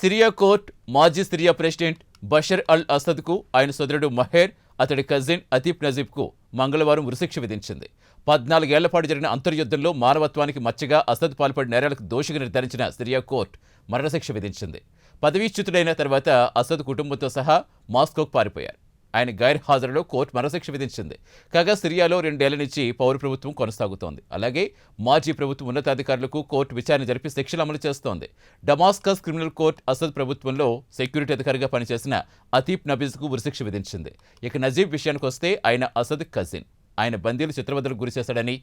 Syria court మాజీ Syria president Bashar అల్ అసద్కు ఆయన సోదరుడు మహేర్, అతడి కజిన్ అతీఫ్ నజీబ్కు మంగళవారం ఉరిశిక్ష విధించింది. 14 ఏళ్ల పాటు జరిగిన అంతర్యుద్ధంలో మానవత్వానికి మచ్చగా అసద్ పాల్పడిన నేరాలకు దోషిగా నిర్ధారించిన సిరియా కోర్టు మరణశిక్ష విధించింది. పదవీచ్యుతుడైన తర్వాత అసద్ కుటుంబంతో సహా మాస్కోకు పారిపోయారు. ఆయన గైర్ హాజరులో కోర్టు మరణశిక్ష విధించింది. కాగా సిరియాలో 2 ఏళ్ల నుంచి పౌర ప్రభుత్వం కొనసాగుతోంది. అలాగే మాజీ ప్రభుత్వం ఉన్నతాధికారులకు కోర్టు విచారణ జరిపి శిక్షలు అమలు చేస్తోంది. డమాస్కస్ క్రిమినల్ కోర్టు అసద్ ప్రభుత్వంలో సెక్యూరిటీ అధికారిగా పనిచేసిన అతీఫ్ నబీజ్కు ఉరిశిక్ష విధించింది. ఇక నజీబ్ విషయానికి వస్తే ఆయన అసద్ కజిన్. ఆయన బందీలు చిత్రవదలకు గురిచేశాడని,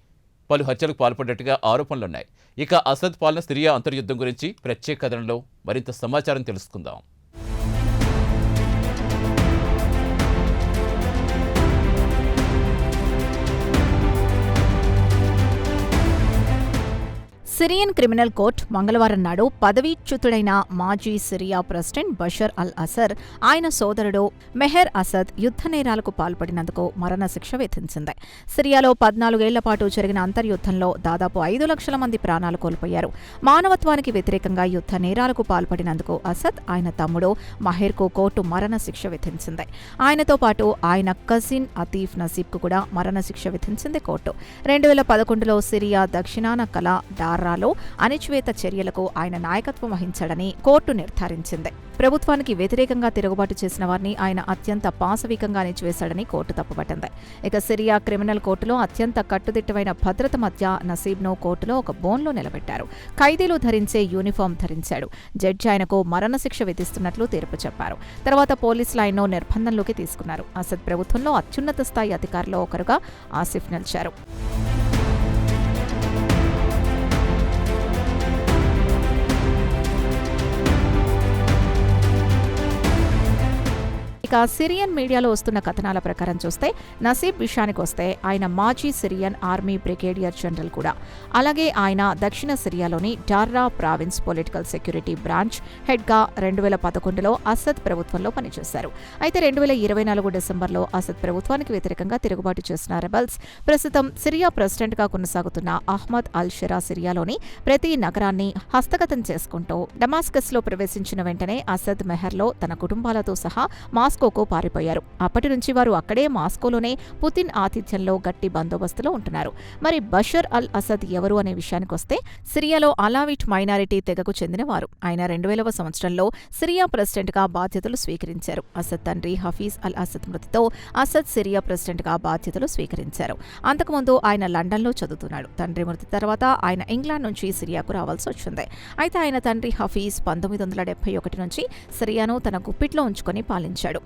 పలు హత్యలకు పాల్పడ్డట్టుగా ఆరోపణలున్నాయి. ఇక అసద్ పాలన సిరియా అంతర్యుద్ధం గురించి ప్రత్యేక కథనంలో మరింత సమాచారం తెలుసుకుందాం. సిరియన్ క్రిమినల్ కోర్టు మంగళవారం నాడు పదవీచ్యుతుడైన మాజీ Syria president Bashar al Assad, ఆయన సోదరుడు మెహర్ అసద్ యుద్ధ నేరాలకు పాల్పడినందుకు మరణశిక్ష విధించింది. సిరియాలో 14 ఏళ్ల పాటు జరిగిన అంతర్యుద్ధంలో దాదాపు 5 లక్షల మంది ప్రాణాలు కోల్పోయారు. మానవత్వానికి వ్యతిరేకంగా యుద్ధ నేరాలకు పాల్పడినందుకు అసద్, ఆయన తమ్ముడు మహేర్కు కోర్టు మరణశిక్ష విధించింది. ఆయనతో పాటు ఆయన కజిన్ అతీఫ్ నజీబ్కు కూడా మరణశిక్ష విధించింది కోర్టు. 2011లో సిరియా దక్షిణాన కల డార్రా అణిచివేత చర్యలకు ఆయన నాయకత్వం వహించాడని కోర్టు నిర్ధారించింది. ప్రభుత్వానికి వ్యతిరేకంగా తిరుగుబాటు చేసిన వారిని ఆయన అత్యంత పాశవికంగా అణిచివేశాడని కోర్టు తప్పుపట్టింది. ఇక సిరియా క్రిమినల్ కోర్టులో అత్యంత కట్టుదిట్టమైన భద్రత మధ్య నసీబ్ను కోర్టులో ఒక బోన్లో నిలబెట్టారు. ఖైదీలు ధరించే యూనిఫామ్ ధరించాడు. జడ్జి ఆయనకు మరణశిక్ష విధిస్తున్నట్లు తీర్పు చెప్పారు. తర్వాత పోలీసులు ఆయన్ను నిర్బంధంలోకి తీసుకున్నారు. అసద్ ప్రభుత్వంలో అత్యున్నత స్థాయి అధికారుల్లో ఒకరుగా ఆసిఫ్ నిలిచారు. ఇక సిరియన్ మీడియాలో వస్తున్న కథనాల ప్రకారం చూస్తే, నసీబ్ విషయానికి వస్తే ఆయన మాజీ సిరియన్ ఆర్మీ బ్రిగేడియర్ జనరల్ కూడా. అలాగే ఆయన దక్షిణ సిరియాలోని Daraa province political security branch హెడ్గా 2011లో అసద్ ప్రభుత్వంలో పనిచేశారు. అయితే 2024 డిసెంబర్లో అసద్ ప్రభుత్వానికి వ్యతిరేకంగా తిరుగుబాటు చేసిన రెబల్స్ ప్రస్తుతం సిరియా ప్రెసిడెంట్గా కొనసాగుతున్న అహ్మద్ అల్ షరా సిరియాలోని ప్రతి నగరాన్ని హస్తగతం చేసుకుంటూ డమాస్కస్లో ప్రవేశించిన వెంటనే అసద్, మెహర్లో తన కుటుంబాలతో సహా మాస్కోకు పారిపోయారు. అప్పటి నుంచి వారు అక్కడే మాస్కోలోనే పుతిన్ ఆతిథ్యంలో గట్టి బందోబస్తులో ఉంటున్నారు. మరి బషర్ అల్ అసద్ ఎవరు అనే విషయానికొస్తే, సిరియాలో అలావిట్ మైనారిటీ తెగకు చెందినవారు. ఆయన 2000వ సంవత్సరంలో సిరియా ప్రెసిడెంట్గా బాధ్యతలు స్వీకరించారు. అసద్ తండ్రి హఫీజ్ అల్ అసద్ మృతితో అసద్ సిరియా ప్రెసిడెంట్గా బాధ్యతలు స్వీకరించారు. అంతకుముందు ఆయన లండన్లో చదువుతున్నాడు. తండ్రి మృతి తర్వాత ఆయన ఇంగ్లాండ్ నుంచి సిరియాకు రావాల్సి వచ్చింది. అయితే ఆయన తండ్రి హఫీజ్ 1971 నుంచి సిరియాను తన గుప్పిట్లో ఉంచుకొని పాలించాడు.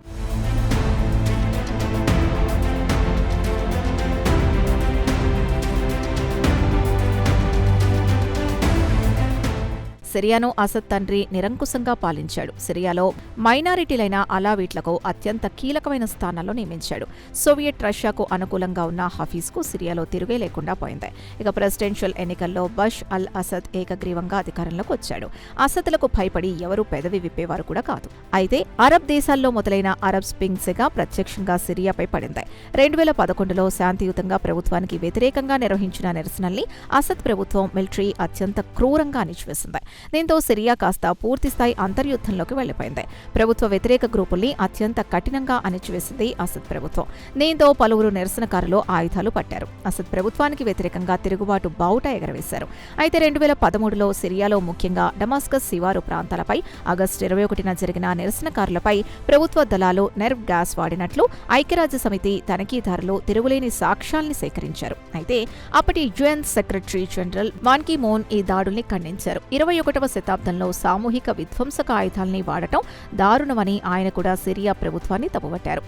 సిరియాను అసద్ తండ్రి నిరంకుశంగా పాలించాడు. సిరియాలో మైనారిటీలైన అలావీట్లకు అత్యంత కీలకమైన స్థానాల్లో నియమించాడు. సోవియట్ రష్యాకు అనుకూలంగా ఉన్న హఫీజ్కు సిరియాలో తిరుగే లేకుండా పోయింది. ఇక ప్రెసిడెన్షియల్ ఎన్నికల్లో బష్ అల్ అసద్ ఏకగ్రీవంగా అధికారంలోకి వచ్చాడు. అసద్లకు భయపడి ఎవరూ పెదవి విప్పేవారు కూడా కాదు. అయితే అరబ్ దేశాల్లో మొదలైన అరబ్ స్ప్రింగ్ సెగ ప్రత్యక్షంగా సిరియాపై పడింది. 2011లో శాంతియుతంగా ప్రభుత్వానికి వ్యతిరేకంగా నిర్వహించిన నిరసనల్ని అసద్ ప్రభుత్వం, మిలిటరీ అత్యంత క్రూరంగా అణిచివేసింది. దీంతో సిరియా కాస్త పూర్తిస్థాయి అంతర్యుద్ధంలోకి వెళ్లిపోయింది. ప్రభుత్వ వ్యతిరేక గ్రూపుల్ని అత్యంత కఠినంగా అణిచివేసింది అసద్ ప్రభుత్వం. దీంతో పలువురు నిరసనకారులు ఆయుధాలు పట్టారు. అసద్ ప్రభుత్వానికి వ్యతిరేకంగా తిరుగుబాటు బావుట ఎగరవేశారు. అయితే 2013లో సిరియాలో ముఖ్యంగా డమాస్కస్ శివారు ప్రాంతాలపై ఆగస్టు 21న జరిగిన నిరసనకారులపై ప్రభుత్వ దళాలు నెర్వ్ గ్యాస్ వాడినట్లు ఐక్యరాజ్య సమితి తనిఖీదారులు తిరుగులేని సాక్ష్యాల్ని సేకరించారు. అయితే అప్పటి UN secretary general Ban Ki Moon ఈ దాడుల్ని ఖండించారు. 21వ శతాబ్దంలో సామూహిక విధ్వంసక ఆయుధాల్ని వాడటం దారుణమని ఆయన కూడా సిరియా ప్రభుత్వాన్ని తప్పుపట్టారు.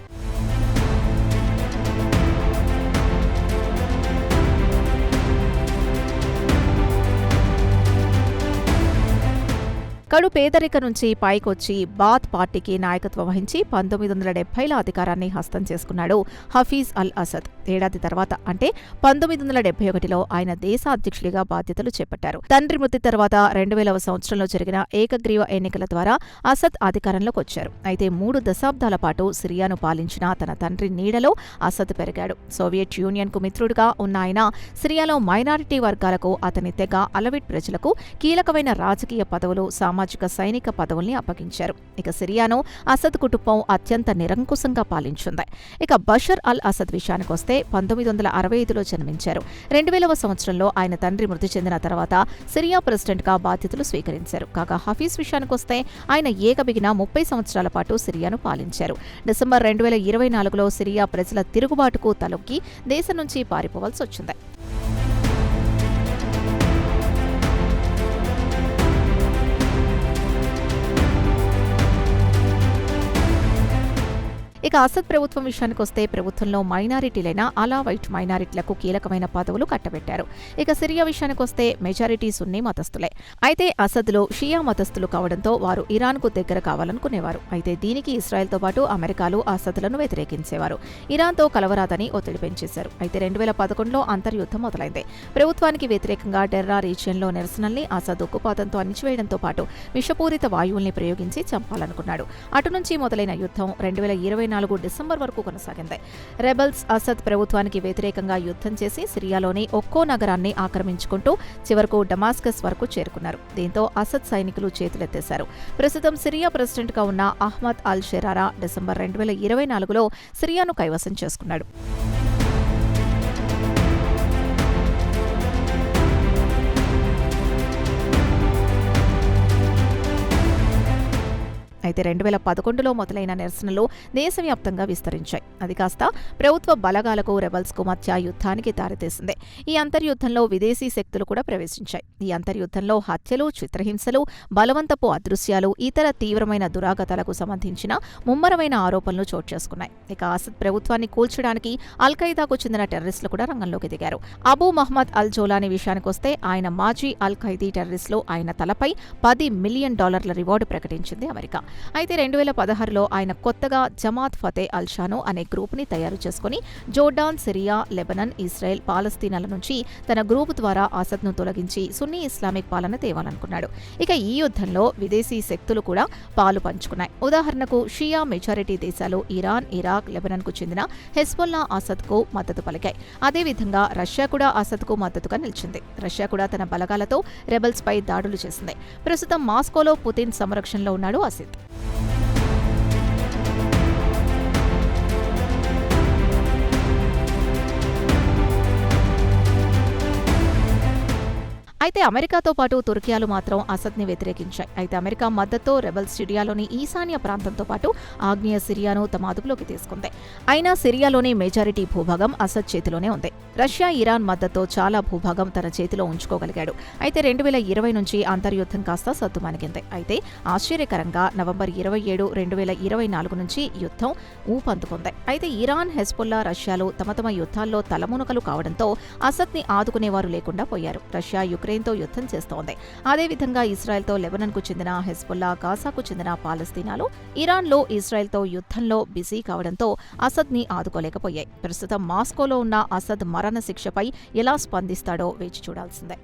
కడు పేదరిక నుంచి పైకొచ్చి బాత్ పార్టీకి నాయకత్వం వహించి 1970ల అధికారాన్ని హస్తం చేసుకున్నాడు హఫీజ్ అల్ అసద్. ఏడాది తర్వాత అంటే 1971లో ఆయన దేశ అధ్యక్షుడిగా బాధ్యతలు చేపట్టారు. తండ్రి మృతి తర్వాత 2000వ సంవత్సరంలో జరిగిన ఏకగ్రీవ ఎన్నికల ద్వారా అసద్ అధికారంలోకి వచ్చారు. అయితే 3 దశాబ్దాల పాటు సిరియాను పాలించిన తన తండ్రి నీడలో అసద్ పెరిగాడు. సోవియట్ యూనియన్కు మిత్రుడిగా ఉన్న ఆయన సిరియాలో మైనారిటీ వర్గాలకు, అతని తెగ అలవిట్ ప్రజలకు కీలకమైన రాజకీయ పదవులు, సామాజిక సామాజిక సైనిక పదవుల్ని అప్పగించారు. ఇక సిరియాను అసద్ కుటుంబం అత్యంత నిరంకుశంగా పాలించింది. ఇక బషర్ అల్ అసద్ విషయానికొస్తే 1965లో జన్మించారు. 2000వ సంవత్సరంలో ఆయన తండ్రి మృతి చెందిన తర్వాత సిరియా ప్రెసిడెంట్గా బాధ్యతలు స్వీకరించారు. కాగా హఫీజ్ విషయానికొస్తే ఆయన ఏకబిగిన 30 సంవత్సరాల పాటు సిరియాను పాలించారు. డిసెంబర్ 2024లో సిరియా ప్రజల తిరుగుబాటుకు తలొగ్గి దేశం నుంచి పారిపోవాల్సి వచ్చింది. ఇక అసద్ ప్రభుత్వం విషయానికొస్తే ప్రభుత్వంలో మైనారిటీలైన అలావైట్ మైనారిటీలకు కీలకమైన పదవులు కట్టబెట్టారు. ఇక సిరియా విషయానికొస్తే మెజారిటీ సున్నీ మతస్థులే. అయితే అసద్లో షియా మతస్థులు కావడంతో వారు ఇరాన్కు దగ్గర కావాలనుకునేవారు. అయితే దీనికి ఇస్రాయెల్తో పాటు అమెరికాలు అసద్లను వ్యతిరేకించేవారు. ఇరాన్తో కలవరాదని ఒత్తిడి పెంచేశారు. అయితే 2011లో అంతర్యుద్ధం మొదలైంది. ప్రభుత్వానికి వ్యతిరేకంగా డెర్రా రీజియన్లో నిరసనల్ని అసద్ ఉక్కుపాతంతో అణిచివేయడంతో పాటు విషపూరిత వాయువుల్ని ప్రయోగించి చంపాలనుకున్నాడు. అటు నుంచి మొదలైన యుద్ధం 2024 డిసెంబర్ వరకు కొనసాగింది. రెబల్స్ అసద్ ప్రభుత్వానికి వ్యతిరేకంగా యుద్ధం చేసి సిరియాలోని ఒక్కో నగరాన్ని ఆక్రమించుకుంటూ చివరకు డమాస్కస్ వరకు చేరుకున్నారు. దీంతో అసద్ సైనికులు చేతులెత్తేశారు. ప్రస్తుతం సిరియా ప్రెసిడెంట్గా ఉన్న అహ్మద్ అల్ షెరారా డిసెంబర్ 2024లో సిరియాను కైవసం చేసుకున్నాడు. అయితే 2011లో మొదలైన నిరసనలు దేశవ్యాప్తంగా విస్తరించాయి. అది కాస్త ప్రభుత్వ బలగాలకు రెబల్స్కు మధ్య యుద్ధానికి దారితీసింది. ఈ అంతర్యుద్ధంలో విదేశీ శక్తులు కూడా ప్రవేశించాయి. ఈ అంతర్యుద్ధంలో హత్యలు, చిత్రహింసలు, బలవంతపు అదృశ్యాలు, ఇతర తీవ్రమైన దురాగతాలకు సంబంధించిన ముమ్మరమైన ఆరోపణలు చోటు చేసుకున్నాయి. ఇక అసద్ ప్రభుత్వాన్ని కూల్చడానికి అల్-ఖైదాకు చెందిన టెర్రరిస్టులు కూడా రంగంలోకి దిగారు. అబూ మహ్మద్ అల్ జోలానీ విషయానికొస్తే ఆయన మాజీ అల్-ఖైదీ టెర్రరిస్టులు. ఆయన తలపై $10 మిలియన్ రివార్డు ప్రకటించింది అమెరికా. అయితే 2016లో ఆయన కొత్తగా జమాత్ ఫతే అల్ షాను అనే గ్రూప్ని తయారు చేసుకుని జోర్డాన్, సిరియా, లెబనాన్, ఇజ్రాయెల్, పాలస్తీనాల నుంచి తన గ్రూపు ద్వారా అసద్ను తొలగించి సున్నీ ఇస్లామిక్ పాలన తేవాలనుకున్నాడు. ఇక ఈ యుద్ధంలో విదేశీ శక్తులు కూడా పాలు పంచుకున్నాయి. ఉదాహరణకు షియా మెజారిటీ దేశాలు ఇరాన్, ఇరాక్, లెబనాన్కు చెందిన హెజ్బొల్లా అసద్కు మద్దతు పలికాయి. అదేవిధంగా రష్యా కూడా అసద్కు మద్దతుగా నిలిచింది. రష్యా కూడా తన బలగాలతో రెబల్స్పై దాడులు చేసింది. ప్రస్తుతం మాస్కోలో పుతిన్ సంరక్షణలో ఉన్నాడు అసద్. అయితే అమెరికాతో పాటు తుర్కియాలు మాత్రం అసద్ని వ్యతిరేకించాయి. అయితే అమెరికా మద్దతుతో రెబల్స్ సిరియాలోని ఈశాన్య ప్రాంతంతో పాటు ఆగ్నేయ సిరియాను తమ అదుపులోకి తీసుకుంది. అయినా సిరియాలోని మెజారిటీ భూభాగం అసద్ చేతిలోనే ఉంది. రష్యా, ఇరాన్ మద్దతుతో చాలా భూభాగం తన చేతిలో ఉంచుకోగలిగాడు. అయితే 2020 నుంచి అంతర్యుద్ధం కాస్త సద్దుమణిగింది. అయితే ఆశ్చర్యకరంగా నవంబర్ 27, 2024 నుంచి యుద్ధం ఊపందుకుంది. అయితే ఇరాన్, హెజ్బొల్లా, రష్యాలు తమ యుద్ధాల్లో తలమునకలు కావడంతో అసద్ని ఆదుకునేవారు లేకుండా పోయారు. రష్యా యుక్రెయిన్తో యుద్ధం చేస్తోంది. అదేవిధంగా ఇజ్రాయెల్తో లెబనాన్కు చెందిన హెజ్బొల్లా, గాజాకు చెందిన పాలస్తీనాలు ఇరాన్లో ఇజ్రాయెల్తో యుద్ధంలో బిజీ కావడంతో అసద్ని ఆదుకోలేకపోయాయి. ప్రస్తుతం మాస్కోలో ఉన్న అసద్ మరణ శిక్షపై ఎలా స్పందిస్తాడో వేచి చూడాల్సిందే.